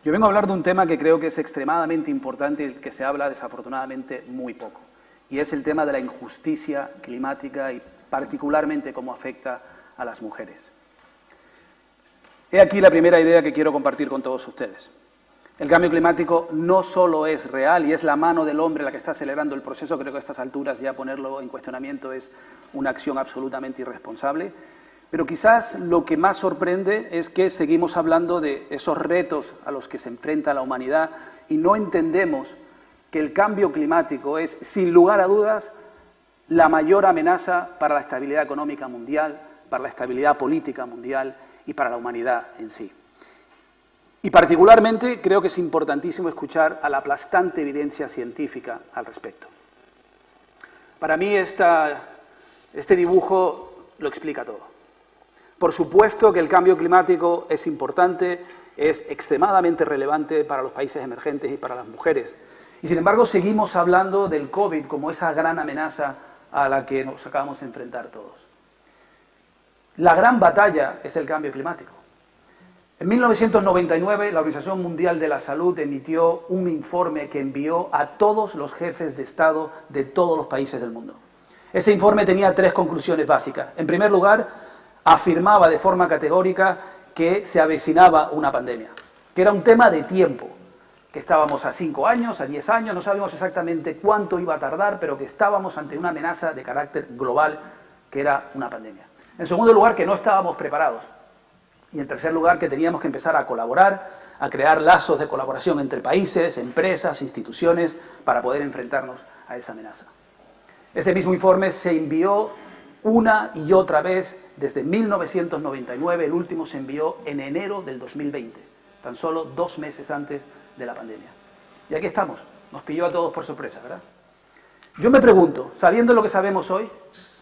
Yo vengo a hablar de un tema que creo que es extremadamente importante y del que se habla desafortunadamente muy poco, y es el tema de la injusticia climática y particularmente cómo afecta a las mujeres. He aquí la primera idea que quiero compartir con todos ustedes. El cambio climático no solo es real y es la mano del hombre la que está acelerando el proceso, creo que a estas alturas ya ponerlo en cuestionamiento es una acción absolutamente irresponsable, pero quizás lo que más sorprende es que seguimos hablando de esos retos a los que se enfrenta la humanidad y no entendemos que el cambio climático es, sin lugar a dudas, la mayor amenaza para la estabilidad económica mundial, para la estabilidad política mundial y para la humanidad en sí. Y particularmente creo que es importantísimo escuchar a la aplastante evidencia científica al respecto. Para mí este dibujo lo explica todo. Por supuesto que el cambio climático es importante, es extremadamente relevante para los países emergentes y para las mujeres. Y sin embargo seguimos hablando del COVID como esa gran amenaza a la que nos acabamos de enfrentar todos. La gran batalla es el cambio climático. En 1999 la Organización Mundial de la Salud emitió un informe que envió a todos los jefes de Estado de todos los países del mundo. Ese informe tenía tres conclusiones básicas. En primer lugar, afirmaba de forma categórica que se avecinaba una pandemia, que era un tema de tiempo, que estábamos a 5 años, a 10 años, no sabíamos exactamente cuánto iba a tardar, pero que estábamos ante una amenaza de carácter global, que era una pandemia. En segundo lugar, que no estábamos preparados. Y en tercer lugar, que teníamos que empezar a colaborar, a crear lazos de colaboración entre países, empresas, instituciones, para poder enfrentarnos a esa amenaza. Ese mismo informe se envió una y otra vez desde 1999, el último se envió en enero del 2020, tan solo 2 meses antes de la pandemia. Y aquí estamos, nos pilló a todos por sorpresa, ¿verdad? Yo me pregunto, sabiendo lo que sabemos hoy,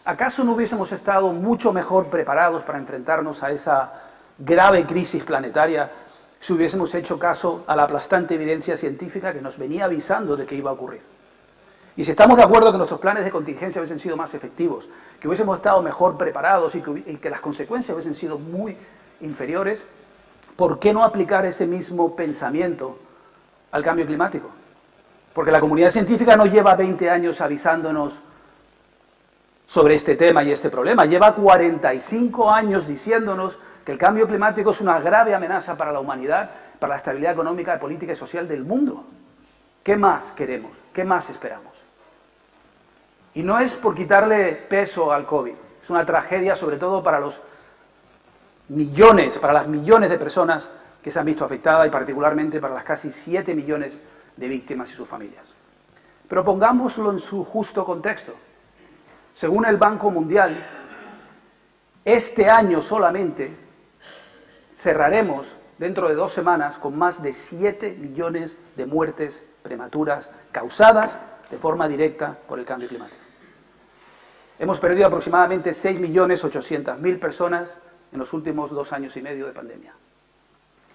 ¿acaso no hubiésemos estado mucho mejor preparados para enfrentarnos a esa grave crisis planetaria si hubiésemos hecho caso a la aplastante evidencia científica que nos venía avisando de que iba a ocurrir? Y si estamos de acuerdo que nuestros planes de contingencia hubiesen sido más efectivos, que hubiésemos estado mejor preparados y que las consecuencias hubiesen sido muy inferiores, ¿por qué no aplicar ese mismo pensamiento al cambio climático? Porque la comunidad científica no lleva 20 años avisándonos sobre este tema y este problema, lleva 45 años diciéndonos que el cambio climático es una grave amenaza para la humanidad, para la estabilidad económica, política y social del mundo. ¿Qué más queremos? ¿Qué más esperamos? Y no es por quitarle peso al COVID, es una tragedia sobre todo para las millones de personas que se han visto afectadas y particularmente para las casi 7 millones de víctimas y sus familias. Pero pongámoslo en su justo contexto. Según el Banco Mundial, este año solamente cerraremos dentro de 2 semanas con más de 7 millones de muertes prematuras causadas de forma directa por el cambio climático. Hemos perdido aproximadamente 6.800.000 personas en los últimos 2 años y medio de pandemia.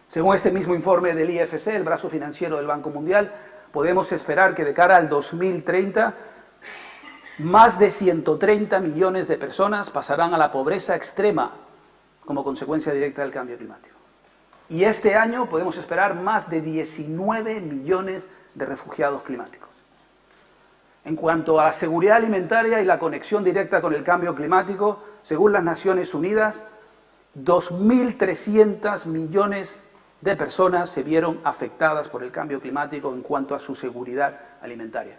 Según este mismo informe del IFC, el brazo financiero del Banco Mundial, podemos esperar que de cara al 2030 más de 130 millones de personas pasarán a la pobreza extrema como consecuencia directa del cambio climático. Y este año podemos esperar más de 19 millones de refugiados climáticos. En cuanto a la seguridad alimentaria y la conexión directa con el cambio climático, según las Naciones Unidas, 2.300 millones de personas se vieron afectadas por el cambio climático en cuanto a su seguridad alimentaria.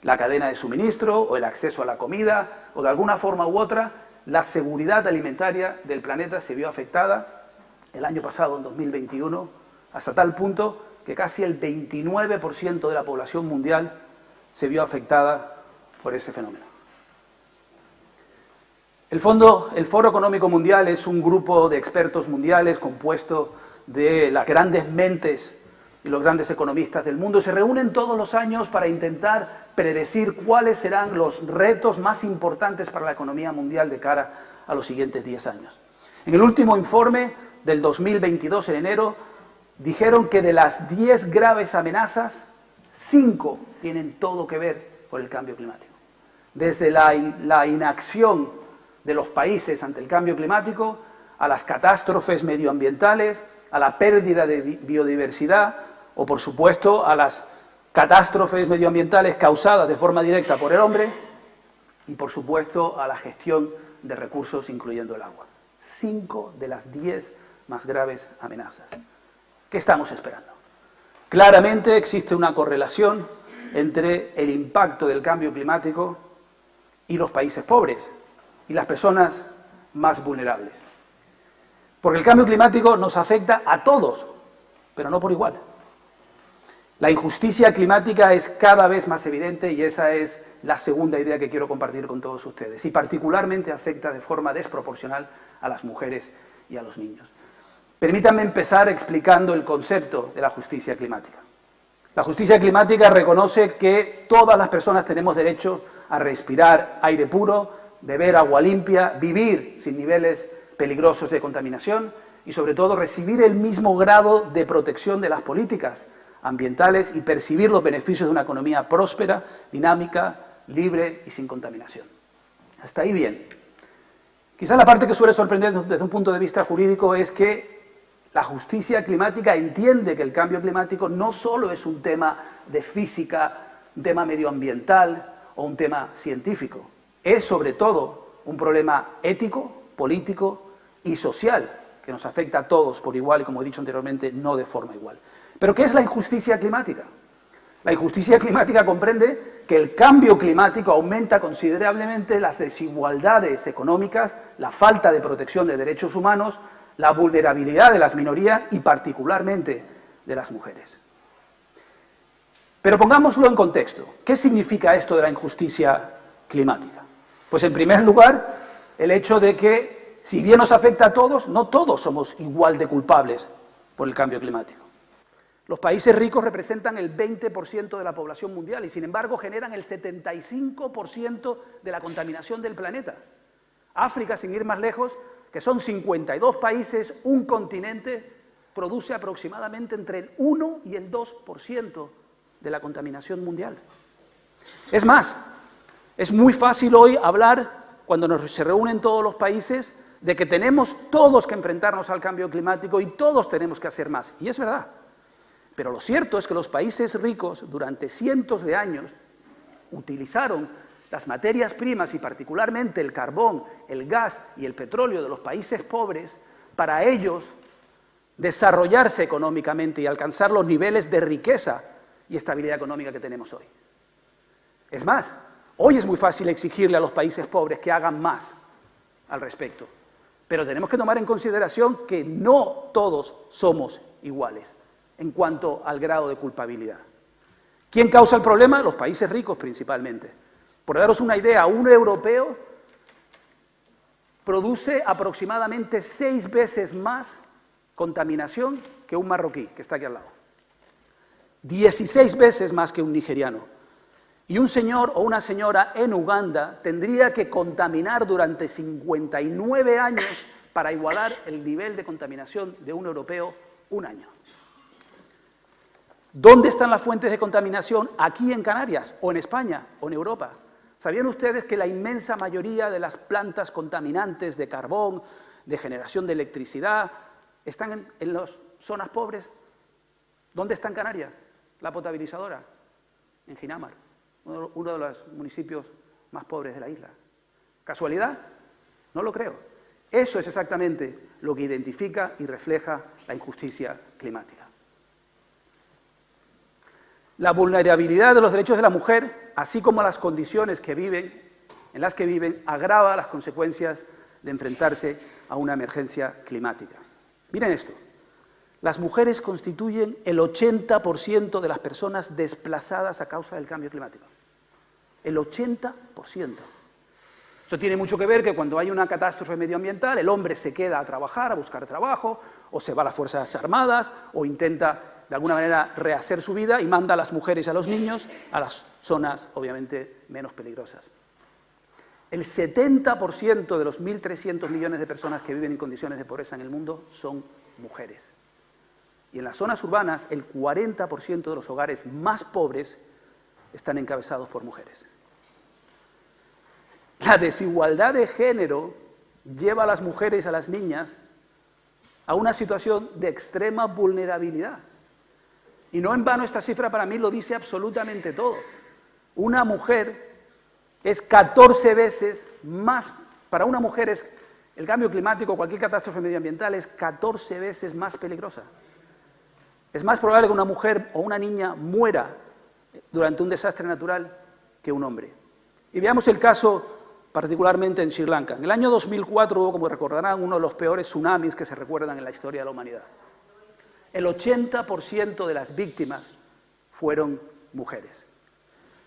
La cadena de suministro o el acceso a la comida o de alguna forma u otra, la seguridad alimentaria del planeta se vio afectada el año pasado, en 2021, hasta tal punto que casi el 29% de la población mundial se vio afectada por ese fenómeno. El Foro Económico Mundial es un grupo de expertos mundiales compuesto de las grandes mentes y los grandes economistas del mundo. Se reúnen todos los años para intentar predecir cuáles serán los retos más importantes para la economía mundial de cara a los siguientes 10 años. En el último informe del 2022, en enero, dijeron que de las 10 graves amenazas, 5 tienen todo que ver con el cambio climático. Desde la inacción de los países ante el cambio climático, a las catástrofes medioambientales, a la pérdida de biodiversidad o, por supuesto, a las catástrofes medioambientales causadas de forma directa por el hombre y, por supuesto, a la gestión de recursos, incluyendo el agua. 5 de las 10 más graves amenazas. ¿Qué estamos esperando? Claramente existe una correlación entre el impacto del cambio climático y los países pobres y las personas más vulnerables. Porque el cambio climático nos afecta a todos, pero no por igual. La injusticia climática es cada vez más evidente y esa es la segunda idea que quiero compartir con todos ustedes. Y particularmente afecta de forma desproporcional a las mujeres y a los niños. Permítanme empezar explicando el concepto de la justicia climática. La justicia climática reconoce que todas las personas tenemos derecho a respirar aire puro, beber agua limpia, vivir sin niveles peligrosos de contaminación y, sobre todo, recibir el mismo grado de protección de las políticas ambientales y percibir los beneficios de una economía próspera, dinámica, libre y sin contaminación. Hasta ahí bien. Quizás la parte que suele sorprender desde un punto de vista jurídico es que la justicia climática entiende que el cambio climático no solo es un tema de física, un tema medioambiental o un tema científico. Es, sobre todo, un problema ético, político y social que nos afecta a todos por igual y, como he dicho anteriormente, no de forma igual. ¿Pero qué es la injusticia climática? La injusticia climática comprende que el cambio climático aumenta considerablemente las desigualdades económicas, la falta de protección de derechos humanos, la vulnerabilidad de las minorías y particularmente de las mujeres. Pero pongámoslo en contexto. ¿Qué significa esto de la injusticia climática? Pues en primer lugar, el hecho de que, si bien nos afecta a todos, no todos somos igual de culpables por el cambio climático. Los países ricos representan el 20% de la población mundial y, sin embargo, generan el 75% de la contaminación del planeta. África, sin ir más lejos, que son 52 países, un continente, produce aproximadamente entre el 1 y el 2% de la contaminación mundial. Es más, es muy fácil hoy hablar, cuando se reúnen todos los países, de que tenemos todos que enfrentarnos al cambio climático y todos tenemos que hacer más. Y es verdad. Pero lo cierto es que los países ricos, durante cientos de años, utilizaron las materias primas y particularmente el carbón, el gas y el petróleo de los países pobres para ellos desarrollarse económicamente y alcanzar los niveles de riqueza y estabilidad económica que tenemos hoy. Es más, hoy es muy fácil exigirle a los países pobres que hagan más al respecto, pero tenemos que tomar en consideración que no todos somos iguales en cuanto al grado de culpabilidad. ¿Quién causa el problema? Los países ricos principalmente. Por daros una idea, un europeo produce aproximadamente 6 veces más contaminación que un marroquí, que está aquí al lado. 16 veces más que un nigeriano. Y un señor o una señora en Uganda tendría que contaminar durante 59 años para igualar el nivel de contaminación de un europeo un año. ¿Dónde están las fuentes de contaminación? Aquí en Canarias, o en España, o en Europa. ¿Sabían ustedes que la inmensa mayoría de las plantas contaminantes de carbón, de generación de electricidad, están en las zonas pobres? ¿Dónde está en Canarias la potabilizadora? En Ginamar, uno de los municipios más pobres de la isla. ¿Casualidad? No lo creo. Eso es exactamente lo que identifica y refleja la injusticia climática. La vulnerabilidad de los derechos de la mujer, así como las condiciones en las que viven, agrava las consecuencias de enfrentarse a una emergencia climática. Miren esto, las mujeres constituyen el 80% de las personas desplazadas a causa del cambio climático. El 80%. Eso tiene mucho que ver que cuando hay una catástrofe medioambiental, el hombre se queda a trabajar, a buscar trabajo, o se va a las Fuerzas Armadas, o intenta de alguna manera rehacer su vida y manda a las mujeres y a los niños a las zonas, obviamente, menos peligrosas. El 70% de los 1.300 millones de personas que viven en condiciones de pobreza en el mundo son mujeres. Y en las zonas urbanas, el 40% de los hogares más pobres están encabezados por mujeres. La desigualdad de género lleva a las mujeres y a las niñas a una situación de extrema vulnerabilidad. Y no en vano esta cifra para mí lo dice absolutamente todo. Una mujer es 14 veces más, para una mujer es, el cambio climático, cualquier catástrofe medioambiental es 14 veces más peligrosa. Es más probable que una mujer o una niña muera durante un desastre natural que un hombre. Y veamos el caso particularmente en Sri Lanka. En el año 2004 hubo, como recordarán, uno de los peores tsunamis que se recuerdan en la historia de la humanidad. El 80% de las víctimas fueron mujeres.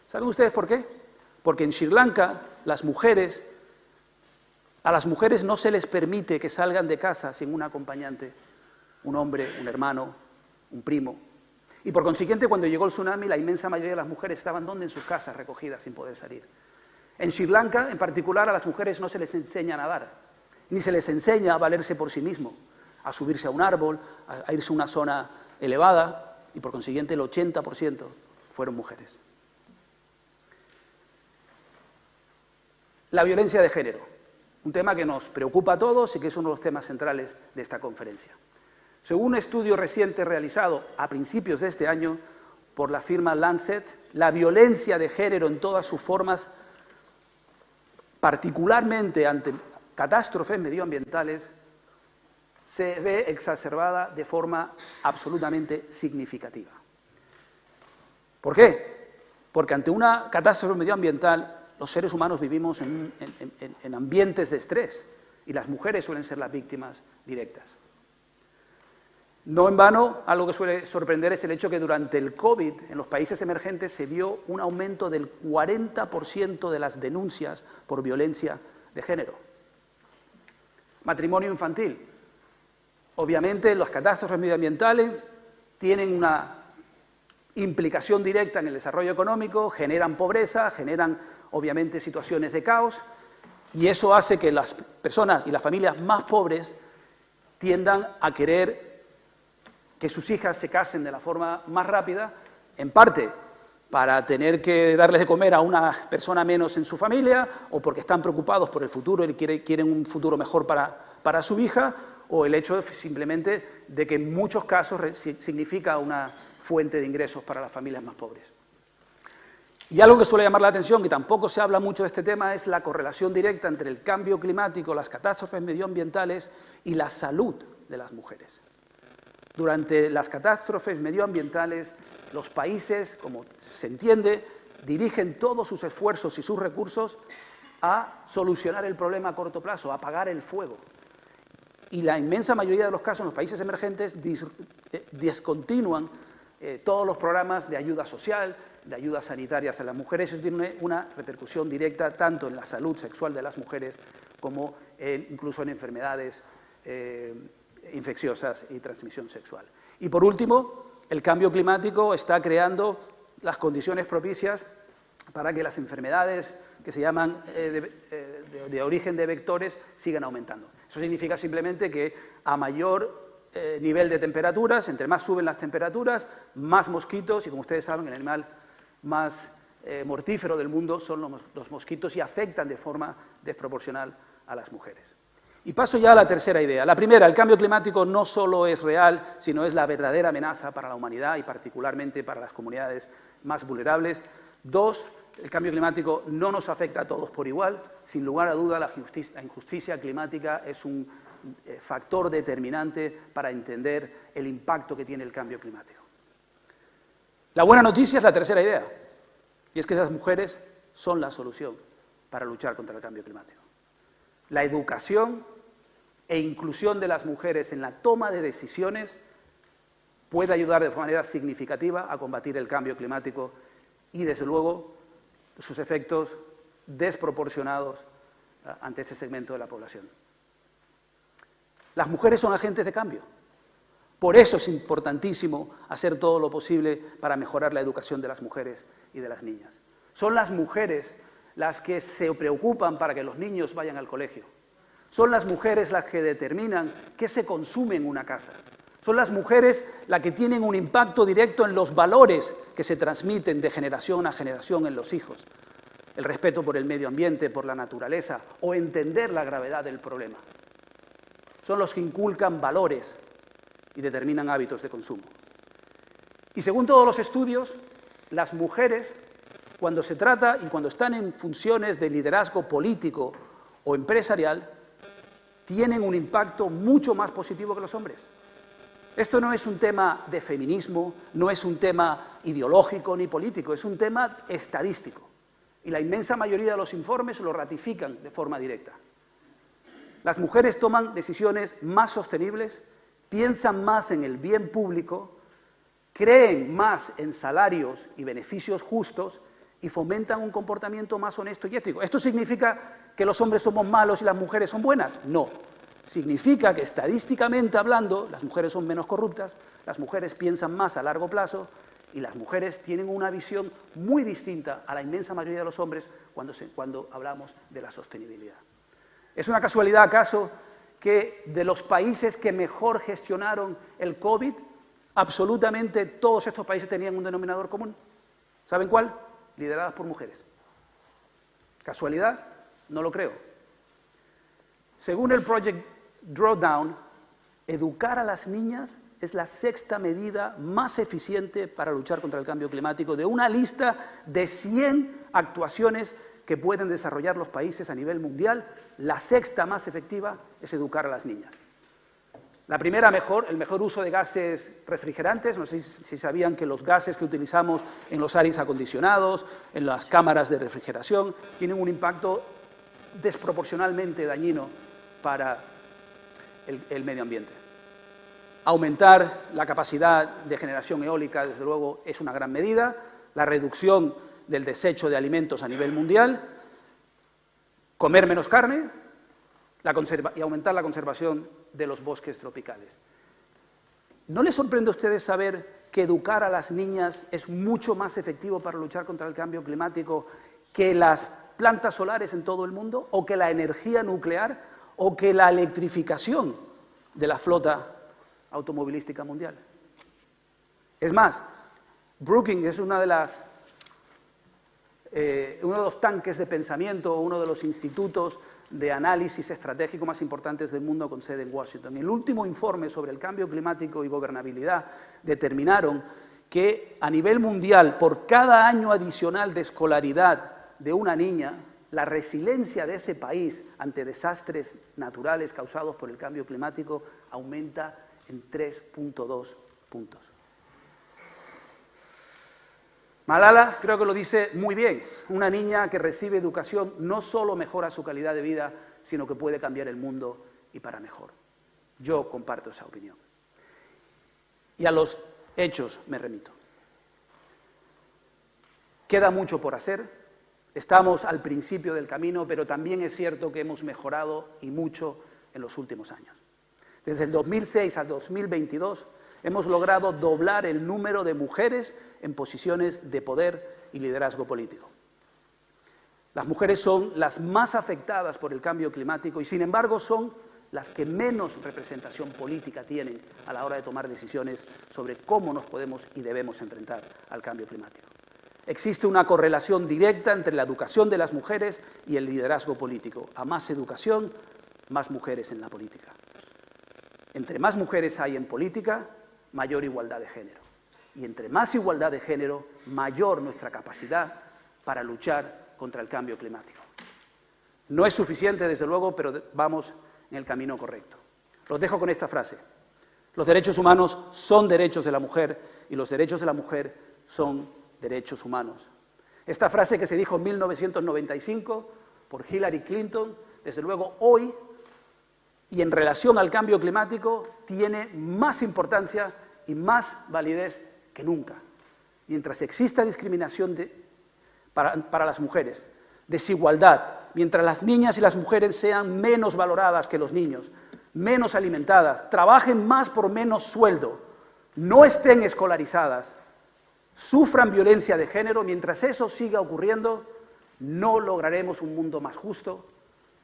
¿Saben ustedes por qué? Porque en Sri Lanka a las mujeres no se les permite que salgan de casa sin un acompañante, un hombre, un hermano, un primo. Y por consiguiente, cuando llegó el tsunami, la inmensa mayoría de las mujeres estaban ¿dónde? En sus casas, recogidas, sin poder salir. En Sri Lanka, en particular, a las mujeres no se les enseña a nadar, ni se les enseña a valerse por sí mismo, a subirse a un árbol, a irse a una zona elevada, y por consiguiente el 80% fueron mujeres. La violencia de género, un tema que nos preocupa a todos y que es uno de los temas centrales de esta conferencia. Según un estudio reciente realizado a principios de este año por la firma Lancet, la violencia de género en todas sus formas, particularmente ante catástrofes medioambientales, se ve exacerbada de forma absolutamente significativa. ¿Por qué? Porque ante una catástrofe medioambiental los seres humanos vivimos en ambientes de estrés y las mujeres suelen ser las víctimas directas. No en vano, algo que suele sorprender es el hecho que durante el COVID en los países emergentes se vio un aumento del 40% de las denuncias por violencia de género. Matrimonio infantil. Obviamente las catástrofes medioambientales tienen una implicación directa en el desarrollo económico, generan pobreza, generan obviamente situaciones de caos y eso hace que las personas y las familias más pobres tiendan a querer que sus hijas se casen de la forma más rápida, en parte para tener que darles de comer a una persona menos en su familia, o porque están preocupados por el futuro y quieren un futuro mejor para su hija, o el hecho simplemente de que en muchos casos significa una fuente de ingresos para las familias más pobres. Y algo que suele llamar la atención, y tampoco se habla mucho de este tema, es la correlación directa entre el cambio climático, las catástrofes medioambientales y la salud de las mujeres. Durante las catástrofes medioambientales, los países, como se entiende, dirigen todos sus esfuerzos y sus recursos a solucionar el problema a corto plazo, a apagar el fuego. Y la inmensa mayoría de los casos en los países emergentes descontinúan todos los programas de ayuda social, de ayudas sanitarias a las mujeres. Eso tiene una repercusión directa tanto en la salud sexual de las mujeres como incluso en enfermedades infecciosas y transmisión sexual. Y por último, el cambio climático está creando las condiciones propicias para que las enfermedades que se llaman de origen de vectores sigan aumentando. Eso significa simplemente que a mayor nivel de temperaturas, entre más suben las temperaturas, más mosquitos, y como ustedes saben, el animal más mortífero del mundo son los mosquitos y afectan de forma desproporcional a las mujeres. Y paso ya a la tercera idea. La primera, el cambio climático no solo es real, sino es la verdadera amenaza para la humanidad y particularmente para las comunidades más vulnerables. Dos, el cambio climático no nos afecta a todos por igual. Sin lugar a duda, la injusticia climática es un factor determinante para entender el impacto que tiene el cambio climático. La buena noticia es la tercera idea, y es que esas mujeres son la solución para luchar contra el cambio climático. La educación e inclusión de las mujeres en la toma de decisiones puede ayudar de manera significativa a combatir el cambio climático y, desde luego, sus efectos desproporcionados ante este segmento de la población. Las mujeres son agentes de cambio. Por eso es importantísimo hacer todo lo posible para mejorar la educación de las mujeres y de las niñas. Son las mujeres las que se preocupan para que los niños vayan al colegio. Son las mujeres las que determinan qué se consume en una casa. Son las mujeres las que tienen un impacto directo en los valores que se transmiten de generación a generación en los hijos. El respeto por el medio ambiente, por la naturaleza, o entender la gravedad del problema. son los que inculcan valores y determinan hábitos de consumo. Y según todos los estudios, las mujeres, cuando se trata y cuando están en funciones de liderazgo político o empresarial, tienen un impacto mucho más positivo que los hombres. Esto no es un tema de feminismo, no es un tema ideológico ni político, es un tema estadístico. Y la inmensa mayoría de los informes lo ratifican de forma directa. Las mujeres toman decisiones más sostenibles, piensan más en el bien público, creen más en salarios y beneficios justos y fomentan un comportamiento más honesto y ético. ¿Esto significa que los hombres somos malos y las mujeres son buenas? No. Significa que estadísticamente hablando, las mujeres son menos corruptas, las mujeres piensan más a largo plazo y las mujeres tienen una visión muy distinta a la inmensa mayoría de los hombres cuando hablamos de la sostenibilidad. ¿Es una casualidad acaso que de los países que mejor gestionaron el COVID, absolutamente todos estos países tenían un denominador común? ¿Saben cuál? Lideradas por mujeres. ¿Casualidad? No lo creo. Según el Project Drawdown, educar a las niñas es la sexta medida más eficiente para luchar contra el cambio climático, de una lista de 100 actuaciones que pueden desarrollar los países a nivel mundial. La sexta más efectiva es educar a las niñas. La primera, el mejor uso de gases refrigerantes. No sé si sabían que los gases que utilizamos en los aires acondicionados, en las cámaras de refrigeración, tienen un impacto desproporcionalmente dañino para el medio ambiente. Aumentar la capacidad de generación eólica, desde luego, es una gran medida. La reducción del desecho de alimentos a nivel mundial. Comer menos carne y aumentar la conservación de los bosques tropicales. ¿No les sorprende a ustedes saber que educar a las niñas es mucho más efectivo para luchar contra el cambio climático que las plantas solares en todo el mundo, o que la energía nuclear, o que la electrificación de la flota automovilística mundial? Es más, Brookings es uno de los tanques de pensamiento, uno de los institutos de análisis estratégico más importantes del mundo con sede en Washington. En el último informe sobre el cambio climático y gobernabilidad determinaron que a nivel mundial, por cada año adicional de escolaridad de una niña, la resiliencia de ese país ante desastres naturales causados por el cambio climático aumenta en 3.2 puntos. Malala creo que lo dice muy bien. Una niña que recibe educación no solo mejora su calidad de vida, sino que puede cambiar el mundo y para mejor. Yo comparto esa opinión. Y a los hechos me remito. Queda mucho por hacer. Estamos al principio del camino, pero también es cierto que hemos mejorado y mucho en los últimos años. Desde el 2006 al 2022 hemos logrado doblar el número de mujeres en posiciones de poder y liderazgo político. Las mujeres son las más afectadas por el cambio climático y, sin embargo, son las que menos representación política tienen a la hora de tomar decisiones sobre cómo nos podemos y debemos enfrentar al cambio climático. Existe una correlación directa entre la educación de las mujeres y el liderazgo político. A más educación, más mujeres en la política. Entre más mujeres hay en política, mayor igualdad de género. Y entre más igualdad de género, mayor nuestra capacidad para luchar contra el cambio climático. No es suficiente, desde luego, pero vamos en el camino correcto. Los dejo con esta frase. Los derechos humanos son derechos de la mujer y los derechos de la mujer son derechos humanos. Esta frase, que se dijo en 1995 por Hillary Clinton, desde luego hoy, y en relación al cambio climático, tiene más importancia y más validez que nunca. Mientras exista discriminación para las mujeres, desigualdad, mientras las niñas y las mujeres sean menos valoradas que los niños, menos alimentadas, trabajen más por menos sueldo, no estén escolarizadas, sufran violencia de género, mientras eso siga ocurriendo, no lograremos un mundo más justo,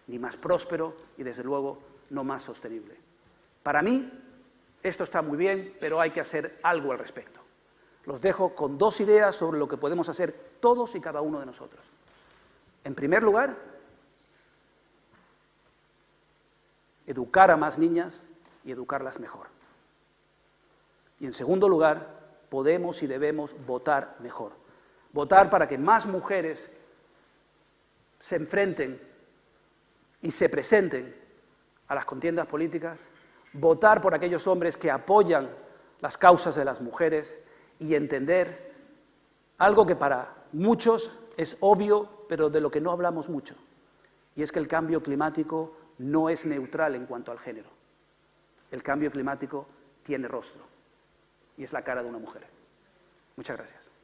ni más próspero y, desde luego, no más sostenible. Para mí, esto está muy bien, pero hay que hacer algo al respecto. Los dejo con dos ideas sobre lo que podemos hacer todos y cada uno de nosotros. En primer lugar, educar a más niñas y educarlas mejor. Y en segundo lugar, podemos y debemos votar mejor. Votar para que más mujeres se enfrenten y se presenten a las contiendas políticas, votar por aquellos hombres que apoyan las causas de las mujeres y entender algo que para muchos es obvio, pero de lo que no hablamos mucho, y es que el cambio climático no es neutral en cuanto al género. El cambio climático tiene rostro, y es la cara de una mujer. Muchas gracias.